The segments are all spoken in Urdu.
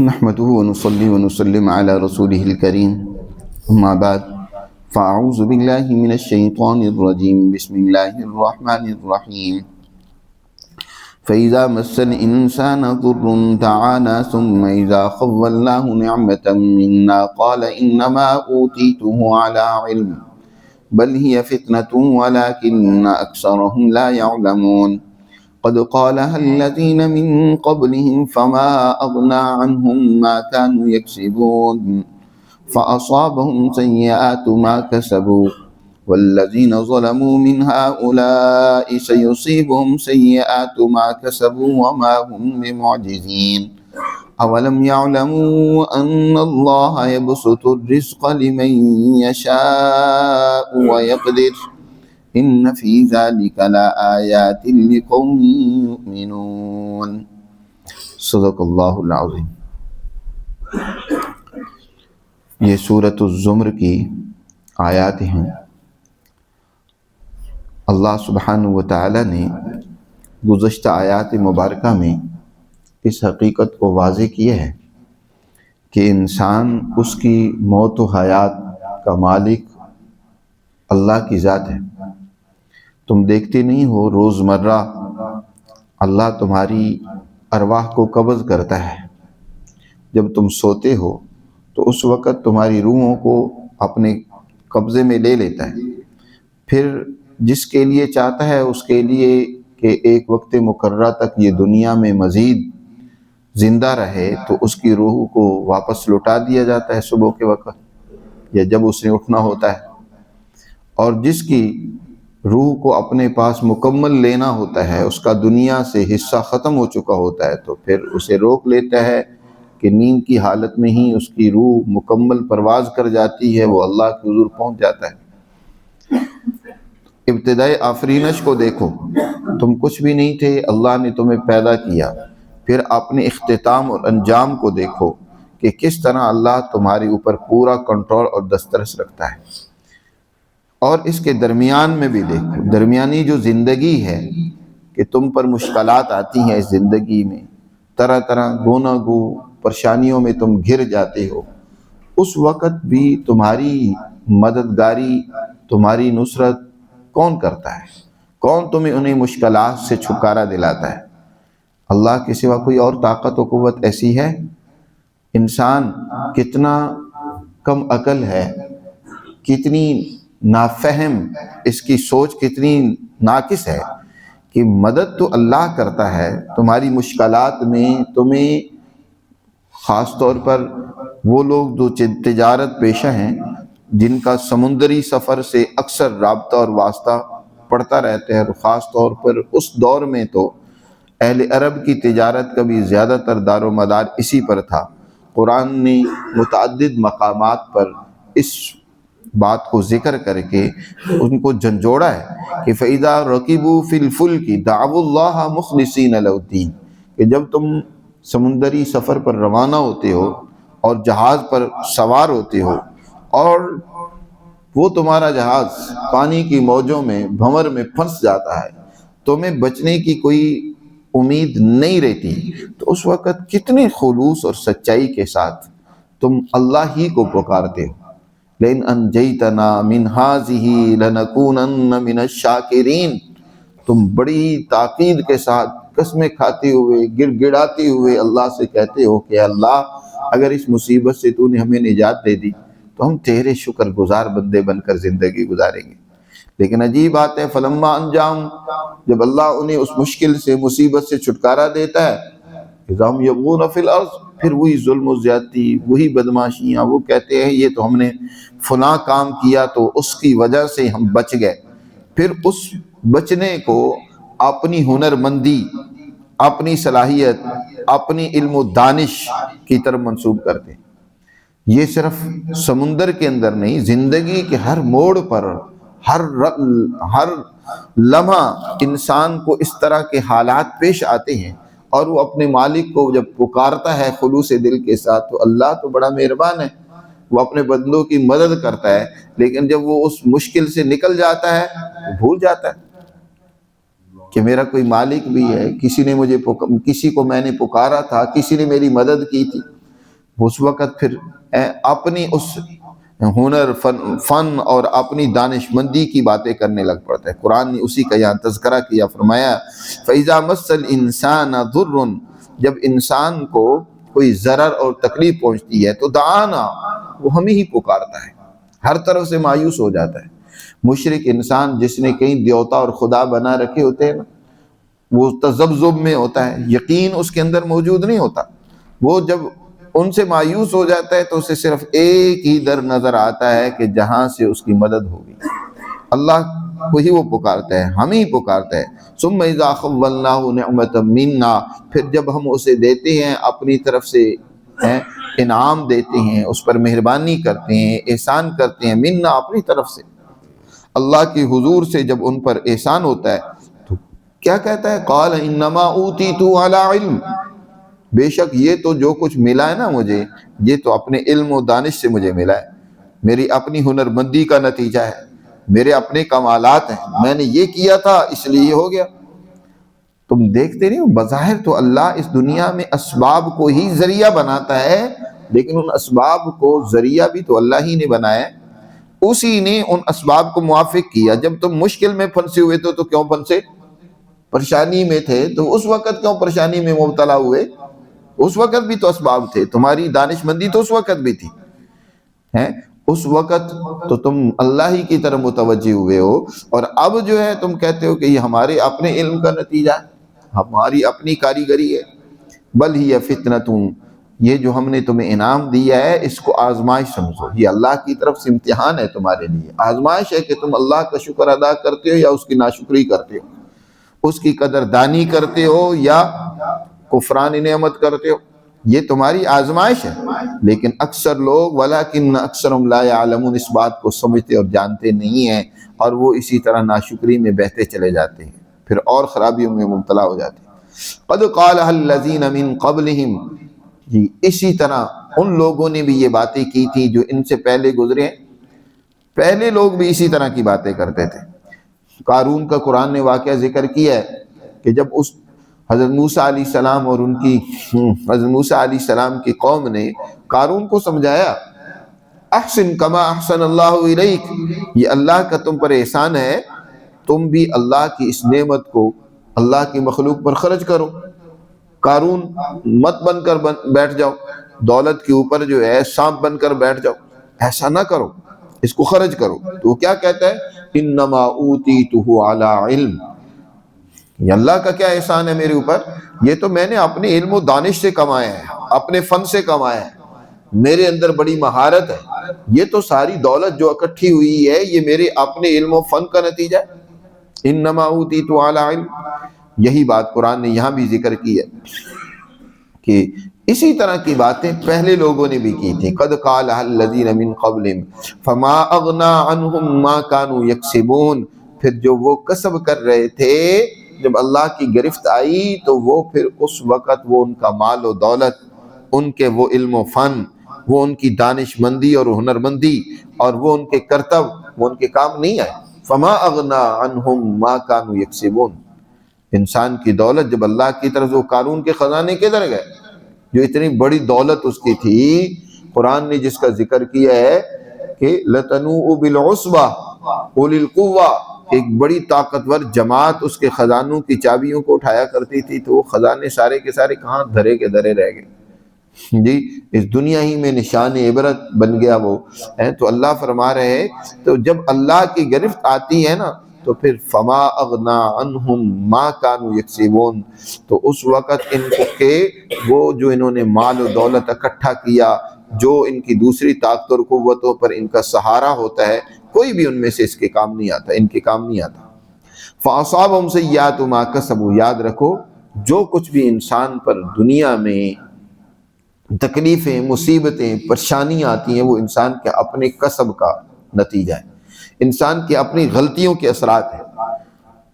نحمده ونصلي ونسلم على رسوله الكريم أما بعد فأعوذ بالله من الشيطان الرجيم بسم الله الرحمن الرحيم فإذا مس الإنسان ضر دعانا ثم إذا خولناه نعمة منا قال إنما أوتيته على علم بل هي فتنة ولكن أكثرهم لا يعلمون قد قالها الذين من قبلهم فما أغنى عنهم ما كانوا يكسبون فأصابهم سيئات ما كسبوا والذين ظلموا من هؤلاء سيصيبهم سيئات ما كسبوا وما هم بمعجزين أولم يعلموا أن الله يبسط الرزق لمن يشاء ويقدر إن في ذلك لآيات لقوم يؤمنون صدق اللہ العظیم۔ یہ سورۃ الزمر کی آیات ہیں۔ اللہ سبحانہ و تعالی نے گزشتہ آیات مبارکہ میں اس حقیقت کو واضح کیا ہے کہ انسان اس کی موت و حیات کا مالک اللہ کی ذات ہے۔ تم دیکھتے نہیں ہو روزمرہ اللہ تمہاری ارواح کو قبض کرتا ہے۔ جب تم سوتے ہو تو اس وقت تمہاری روحوں کو اپنے قبضے میں لے لیتا ہے، پھر جس کے لیے چاہتا ہے اس کے لیے کہ ایک وقت مقررہ تک یہ دنیا میں مزید زندہ رہے تو اس کی روح کو واپس لوٹا دیا جاتا ہے صبح کے وقت یا جب اس نے اٹھنا ہوتا ہے، اور جس کی روح کو اپنے پاس مکمل لینا ہوتا ہے، اس کا دنیا سے حصہ ختم ہو چکا ہوتا ہے، تو پھر اسے روک لیتا ہے کہ نیند کی حالت میں ہی اس کی روح مکمل پرواز کر جاتی ہے، وہ اللہ کے حضور پہنچ جاتا ہے۔ ابتدائی آفرینش کو دیکھو، تم کچھ بھی نہیں تھے، اللہ نے تمہیں پیدا کیا۔ پھر اپنے اختتام اور انجام کو دیکھو کہ کس طرح اللہ تمہارے اوپر پورا کنٹرول اور دسترس رکھتا ہے، اور اس کے درمیان میں بھی دیکھو، درمیانی جو زندگی ہے کہ تم پر مشکلات آتی ہیں اس زندگی میں، طرح طرح گوناگو پریشانیوں میں تم گھر جاتے ہو، اس وقت بھی تمہاری مددگاری، تمہاری نصرت کون کرتا ہے؟ کون تمہیں انہیں مشکلات سے چھٹکارا دلاتا ہے؟ اللہ کے سوا کوئی اور طاقت و قوت ایسی ہے؟ انسان کتنا کم عقل ہے، کتنی نافہم، اس کی سوچ کتنی ناقص ہے کہ مدد تو اللہ کرتا ہے تمہاری مشکلات میں۔ تمہیں خاص طور پر وہ لوگ جو تجارت پیشہ ہیں، جن کا سمندری سفر سے اکثر رابطہ اور واسطہ پڑتا رہتا ہے، اور خاص طور پر اس دور میں تو اہل عرب کی تجارت کا بھی زیادہ تر دار و مدار اسی پر تھا۔ قرآن نے متعدد مقامات پر اس بات کو ذکر کر کے ان کو جھنجھوڑا ہے کہ فَإِذَا رَكِبُوا فِي الْفُلْكِ دَعَوُا اللَّهَ مُخْلِصِينَ لَهُ الدِّينَ، کہ جب تم سمندری سفر پر روانہ ہوتے ہو اور جہاز پر سوار ہوتے ہو اور وہ تمہارا جہاز پانی کی موجوں میں بھنور میں پھنس جاتا ہے، تمہیں بچنے کی کوئی امید نہیں رہتی، تو اس وقت کتنے خلوص اور سچائی کے ساتھ تم اللہ ہی کو پکارتے ہو۔ لَإِنْ أَنْجَيْتَنَا مِنْ هَٰذِهِ لَنَكُونَنَّ مِنَ الشَّاكِرِينَ، تم بڑی تاکید کے ساتھ قسمیں کھاتے ہوئے، گڑ گڑاتے ہوئے اللہ سے کہتے ہو کہ اللہ اگر اس مصیبت سے تو نے ہمیں نجات دے دی تو ہم تیرے شکر گزار بندے بن کر زندگی گزاریں گے۔ لیکن عجیب بات ہے، فلما انجام، جب اللہ انہیں اس مشکل سے، مصیبت سے چھٹکارا دیتا ہے، اذا ہم یبغون فی الارض، پھر وہی ظلم و زیادتی، وہی بدماشیاں، وہ کہتے ہیں یہ تو ہم نے فلاں کام کیا تو اس کی وجہ سے ہم بچ گئے، پھر اس بچنے کو اپنی ہنر مندی، اپنی صلاحیت، اپنی علم و دانش کی طرف منسوب کرتے ہیں۔ یہ صرف سمندر کے اندر نہیں، زندگی کے ہر موڑ پر، ہر لمحہ انسان کو اس طرح کے حالات پیش آتے ہیں، اور وہ اپنے مالک کو جب پکارتا ہے خلوص دل کے ساتھ تو اللہ تو بڑا مہربان ہے، وہ اپنے بندوں کی مدد کرتا ہے، لیکن جب وہ اس مشکل سے نکل جاتا ہے تو بھول جاتا ہے کہ میرا کوئی مالک بھی ہے، کسی کو میں نے پکارا تھا، کسی نے میری مدد کی تھی۔ اس وقت پھر اپنی اس ہنر فن اور اپنی دانش مندی کی باتیں کرنے لگ پڑتا ہے۔ قرآن نے اسی کا یہاں تذکرہ کیا، فرمایا فَإِذَا مَسَّ الْإِنسَانَ ضُرٌّ، جب انسان کو کوئی ضرر اور تکلیف پہنچتی ہے تو دعانا، وہ ہمیں ہی پکارتا ہے، ہر طرف سے مایوس ہو جاتا ہے۔ مشرک انسان جس نے کہیں دیوتا اور خدا بنا رکھے ہوتے ہیں نا، وہ تذبذب میں ہوتا ہے، یقین اس کے اندر موجود نہیں ہوتا۔ وہ جب ان سے مایوس ہو جاتا ہے تو اسے صرف ایک ہی در نظر آتا ہے کہ جہاں سے اس کی مدد ہوگی، اللہ کو ہی وہ پکارتا ہے، ہمیں ہی پکارتا ہے۔ ثم اذا خولناه نعمة منا، پھر جب ہم اسے دیتے ہیں اپنی طرف سے انعام دیتے ہیں، اس پر مہربانی کرتے ہیں، احسان کرتے ہیں، منا اپنی طرف سے، اللہ کی حضور سے جب ان پر احسان ہوتا ہے تو کیا کہتا ہے؟ قال انما اوتیت علی علم، بے شک یہ تو جو کچھ ملا ہے نا مجھے، یہ تو اپنے علم و دانش سے مجھے ملا ہے، میری اپنی ہنر مندی کا نتیجہ ہے، میرے اپنے کمالات ہیں، میں نے یہ کیا تھا اس لیے یہ ہو گیا۔ تم دیکھتے نہیں ہو، بظاہر تو اللہ اس دنیا میں اسباب کو ہی ذریعہ بناتا ہے، لیکن ان اسباب کو ذریعہ بھی تو اللہ ہی نے بنایا ہے، اسی نے ان اسباب کو موافق کیا۔ جب تم مشکل میں پھنسے ہوئے تو کیوں پھنسے؟ پریشانی میں تھے تو اس وقت کیوں پریشانی میں مبتلا ہوئے؟ اس وقت بھی تو اسباب تھے، تمہاری دانش مندی تو اس وقت بھی تھی، اس وقت تو تم اللہ ہی کی طرف متوجہ ہوئے ہو، اور اب جو ہے تم کہتے ہو کہ یہ ہمارے اپنے علم کا نتیجہ ہے، ہماری اپنی کاریگری ہے۔ بل ہی فتنتم، یہ جو ہم نے تمہیں انعام دیا ہے اس کو آزمائش سمجھو، یہ اللہ کی طرف سے امتحان ہے تمہارے لیے، آزمائش ہے کہ تم اللہ کا شکر ادا کرتے ہو یا اس کی ناشکری کرتے ہو، اس کی قدردانی کرتے ہو یا کفران نعمت کرتے ہو، یہ تمہاری آزمائش ہے۔ لیکن اکثر لوگ وَلَكِنَّ أَكْثَرَهُمْ لَا يَعْلَمُونَ اس بات کو سمجھتے اور جانتے نہیں ہیں، اور وہ اسی طرح ناشکری میں بہتے چلے جاتے ہیں، پھر اور خرابیوں میں مبتلا ہو جاتے ہیں۔ قَدْ قَالَهَا الَّذِينَ مِن قَبْلِهِمْ، جی اسی طرح ان لوگوں نے بھی یہ باتیں کی تھی جو ان سے پہلے گزرے ہیں، پہلے لوگ بھی اسی طرح کی باتیں کرتے تھے۔ قارون کا قرآن نے واقعہ ذکر کیا ہے کہ جب اس حضرت موسیٰ علیہ السلام اور ان کی حضرت موسیٰ علیہ السلام کی قوم نے قارون کو سمجھایا، احسن کما احسن اللہ الیک، یہ اللہ کا تم پر احسان ہے، تم بھی اللہ کی اس نعمت کو اللہ کی مخلوق پر خرچ کرو، قارون مت بن کر بیٹھ جاؤ، دولت کے اوپر جو ہے سانپ بن کر بیٹھ جاؤ، ایسا نہ کرو، اس کو خرچ کرو۔ تو وہ کیا کہتا ہے؟ انما اوتیتہ علی علم، یہ اللہ کا کیا احسان ہے میرے اوپر، یہ تو میں نے اپنے علم و دانش سے کمایا ہے، اپنے فن سے کمایا ہے، میرے اندر بڑی مہارت ہے، یہ تو ساری دولت جو اکٹھی ہوئی ہے یہ میرے اپنے علم و فن کا نتیجہ ہے۔ انما اوتیت علی علم، یہی بات قرآن نے یہاں بھی ذکر کی ہے کہ اسی طرح کی باتیں پہلے لوگوں نے بھی کی تھی۔ قد قالها الذین من قبلہم فما اغنی عنہم ما كانوا یکسبون، پھر جو وہ کسب کر رہے تھے جب اللہ کی گرفت آئی تو وہ پھر اس وقت وہ ان کا مال و دولت، ان کے وہ علم و فن، وہ ان کی دانش مندی اور ہنر مندی اور وہ ان کے کرتب، وہ ان کے کام نہیں آئے۔ فما اغنی عنہم ما كانوا یکسبون، انسان کی دولت جب اللہ کی طرف، وہ قارون کے خزانے کدھر گئے جو اتنی بڑی دولت اس کی تھی؟ قرآن نے جس کا ذکر کیا ہے کہ لَتَنُوءُ بِالْعُصْبَةِ أُولِي الْقُوَّةِ، ایک بڑی طاقتور جماعت اس کے خزانوں کی چابیوں کو اٹھایا کرتی تھی، تو وہ خزانے سارے کے سارے کہاں دھرے کے دھرے رہ گئے جی، اس دنیا ہی میں نشان عبرت بن گیا وہ ہے۔ تو اللہ فرما رہے ہیں تو جب اللہ کی گرفت آتی ہے نا تو پھر فما اغنا عنہم ما كانوا یکسبون، تو اس وقت ان کے وہ جو انہوں نے مال و دولت اکٹھا کیا، جو ان کی دوسری طاقت اور قوتوں پر ان کا سہارا ہوتا ہے، کوئی بھی ان میں سے اس کے کام نہیں آتا، ان کے کام نہیں آتا۔ فَأَصَابَهُمْ سَيِّئَاتُ مَا كَسَبُوا، یاد رکھو جو کچھ بھی انسان پر دنیا میں تکلیفیں، مصیبتیں، پریشانیاں آتی ہیں وہ انسان کے اپنے کسب کا نتیجہ ہے، انسان کی اپنی غلطیوں کے اثرات ہیں،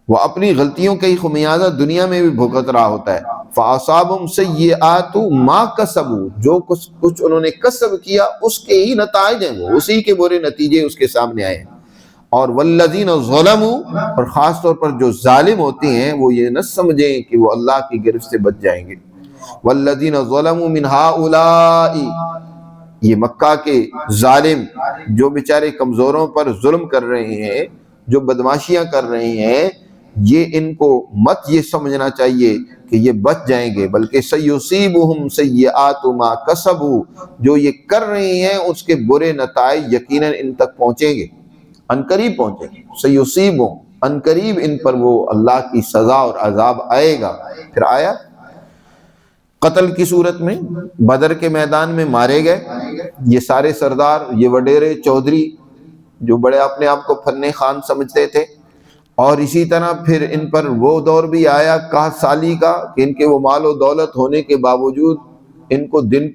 وہ اپنی غلطیوں کا ہی خمیازہ دنیا میں بھی بھگت رہا ہوتا ہے۔ فَأَصَابَهُمْ سَيِّئَاتُ مَا كَسَبُوا، جو کچھ انہوں نے کسب کیا اس کے ہی نتائج ہیں، وہ اسی کے برے نتیجے اس کے سامنے آئے ہیں۔ اور وَالَّذِينَ ظَلَمُوا، اور خاص طور پر جو ظالم ہوتے ہیں وہ یہ نہ سمجھیں کہ وہ اللہ کی گرفت سے بچ جائیں گے۔ وَالَّذِينَ ظَلَمُوا مِنْ هَؤُلَاءِ، یہ مکہ کے ظالم جو بیچارے کمزوروں پر ظلم کر رہے ہیں، جو بدماشیاں کر رہے ہیں، یہ ان کو مت یہ سمجھنا چاہیے کہ یہ بچ جائیں گے، بلکہ سیصیبہم سیئات ما کسبوا، جو یہ کر رہے ہیں اس کے برے نتائج یقیناً ان تک پہنچیں گے، عنقریب پہنچیں گے۔ سیصیبہم، عنقریب ان پر وہ اللہ کی سزا اور عذاب آئے گا۔ پھر آیا قتل کی صورت میں بدر کے میدان میں مارے گئے یہ سارے سردار، یہ وڈیرے چودھری جو بڑے اپنے آپ کو فن خان سمجھتے تھے، اور اسی طرح پھر ان پر وہ دور بھی آیا 61 سالی کا کہ ان کے وہ مال و دولت ہونے کے باوجود ان کو دن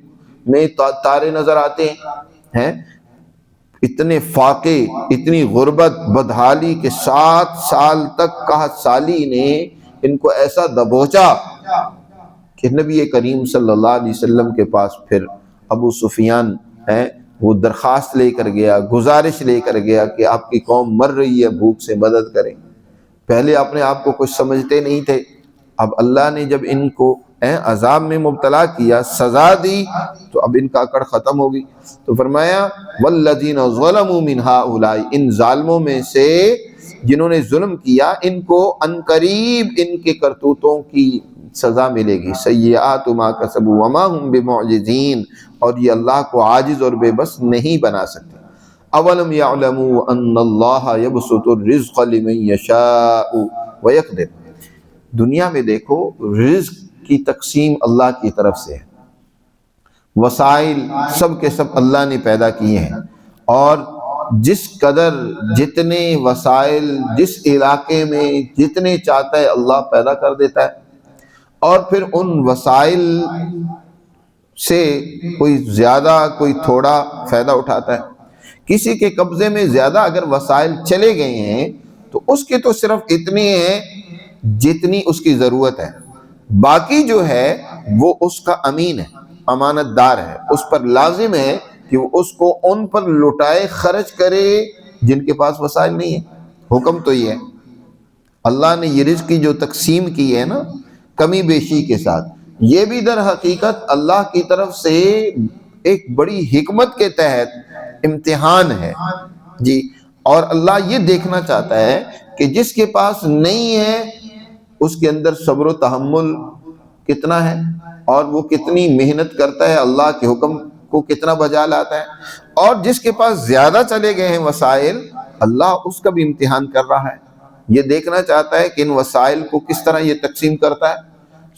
میں تارے نظر آتے ہیں، اتنے فاقے، اتنی غربت بدحالی کے 7 سال تک 61 سالی نے ان کو ایسا دبوچا کہ نبی کریم صلی اللہ علیہ وسلم کے پاس پھر ابو سفیان ہے وہ درخواست لے کر گیا، گزارش لے کر گیا کہ آپ کی قوم مر رہی ہے بھوک سے، مدد کریں۔ پہلے اپنے آپ کو کچھ سمجھتے نہیں تھے، اب اللہ نے جب ان کو عذاب میں مبتلا کیا، سزا دی، تو اب ان کا اکڑ ختم ہوگی۔ تو فرمایا والذین ظلموا من ہؤلاء، ان ظالموں میں سے جنہوں نے ظلم کیا ان کو عنقریب ان کے کرتوتوں کی سزا ملے گی۔ سیئات ما کسبوا وما هم بمعجزین، اور یہ اللہ کو عاجز اور بے بس نہیں بنا سکتے۔ اولم یعلموا ان اللہ یبسط الرزق لمن یشاء ویقدر، دنیا میں دیکھو رزق کی تقسیم اللہ کی طرف سے ہے، وسائل سب کے سب اللہ نے پیدا کیے ہیں، اور جس قدر جتنے وسائل جس علاقے میں جتنے چاہتا ہے اللہ پیدا کر دیتا ہے، اور پھر ان وسائل سے کوئی زیادہ کوئی تھوڑا فائدہ اٹھاتا ہے۔ کسی کے قبضے میں زیادہ اگر وسائل چلے گئے ہیں تو اس کے تو صرف اتنی ہیں جتنی اس کی ضرورت ہے، باقی جو ہے وہ اس کا امین ہے، امانت دار ہے، اس پر لازم ہے کہ وہ اس کو ان پر لٹائے، خرچ کرے جن کے پاس وسائل نہیں ہے۔ حکم تو یہ ہے، اللہ نے یہ رزق کی جو تقسیم کی ہے نا کمی بیشی کے ساتھ، یہ بھی در حقیقت اللہ کی طرف سے ایک بڑی حکمت کے تحت امتحان ہے جی۔ اور اللہ یہ دیکھنا چاہتا ہے کہ جس کے پاس نہیں ہے اس کے اندر صبر و تحمل کتنا ہے، اور وہ کتنی محنت کرتا ہے، اللہ کے حکم کو کتنا بجا لاتا ہے، اور جس کے پاس زیادہ چلے گئے ہیں وسائل، اللہ اس کا بھی امتحان کر رہا ہے، یہ دیکھنا چاہتا ہے کہ ان وسائل کو کس طرح یہ تقسیم کرتا ہے،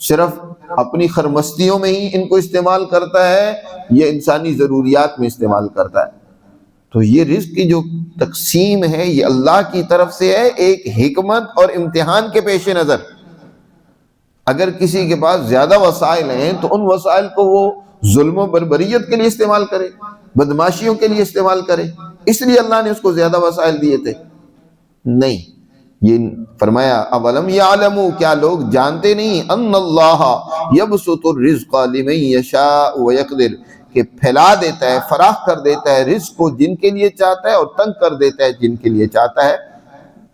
صرف اپنی خرمستیوں میں ہی ان کو استعمال کرتا ہے یا انسانی ضروریات میں استعمال کرتا ہے۔ تو یہ رزق کی جو تقسیم ہے یہ اللہ کی طرف سے ہے، ایک حکمت اور امتحان کے پیش نظر۔ اگر کسی کے پاس زیادہ وسائل ہیں تو ان وسائل کو وہ ظلم و بربریت کے لیے استعمال کرے، بدماشیوں کے لیے استعمال کرے، اس لیے اللہ نے اس کو زیادہ وسائل دیے تھے؟ نہیں، یہ فرمایا اولم یعلموا، کیا لوگ جانتے نہیں، ان اللہ یبسط الرزق لمن یشاء ویقدر، کہ پھیلا دیتا ہے، فراخ کر دیتا ہے رزق کو جن کے لیے چاہتا ہے اور تنگ کر دیتا ہے جن کے لیے چاہتا ہے۔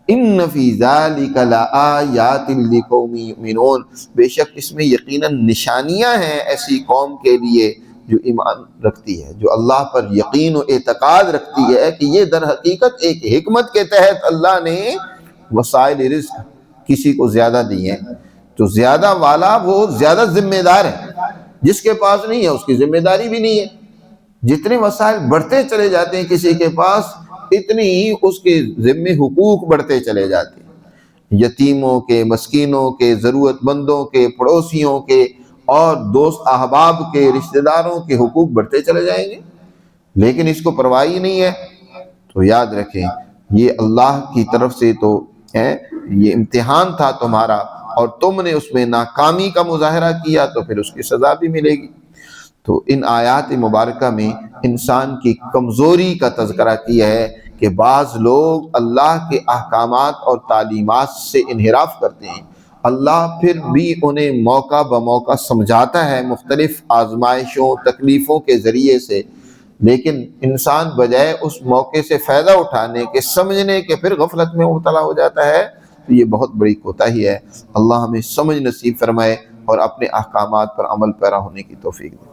ان فی ذلک لآیات لقوم یؤمنون، بے شک اس میں یقیناً نشانیاں ہیں ایسی قوم کے لیے جو ایمان رکھتی ہے، جو اللہ پر یقین و اعتقاد رکھتی ہے کہ یہ در حقیقت ایک حکمت کے تحت اللہ نے وسائل رزق کسی کو زیادہ دی ہیں، تو زیادہ والا وہ زیادہ ذمہ دار ہے، جس کے پاس نہیں ہے اس کی ذمہ داری بھی نہیں ہے۔ جتنے وسائل بڑھتے چلے جاتے ہیں کسی کے پاس، اتنی ہی اس کے ذمہ حقوق بڑھتے چلے جاتے ہیں، یتیموں کے، مسکینوں کے، ضرورت مندوں کے، پڑوسیوں کے، اور دوست احباب کے، رشتہ داروں کے حقوق بڑھتے چلے جائیں گے، لیکن اس کو پرواہ ہی نہیں ہے۔ تو یاد رکھیں یہ اللہ کی طرف سے تو یہ امتحان تھا تمہارا، اور تم نے اس میں ناکامی کا مظاہرہ کیا تو پھر اس کی سزا بھی ملے گی۔ تو ان آیات مبارکہ میں انسان کی کمزوری کا تذکرہ کیا ہے کہ بعض لوگ اللہ کے احکامات اور تعلیمات سے انحراف کرتے ہیں، اللہ پھر بھی انہیں موقع بموقع سمجھاتا ہے مختلف آزمائشوں تکلیفوں کے ذریعے سے، لیکن انسان بجائے اس موقع سے فائدہ اٹھانے کے، سمجھنے کے، پھر غفلت میں مبتلا ہو جاتا ہے، تو یہ بہت بڑی کوتاہی ہے۔ اللہ ہمیں سمجھ نصیب فرمائے اور اپنے احکامات پر عمل پیرا ہونے کی توفیق دے۔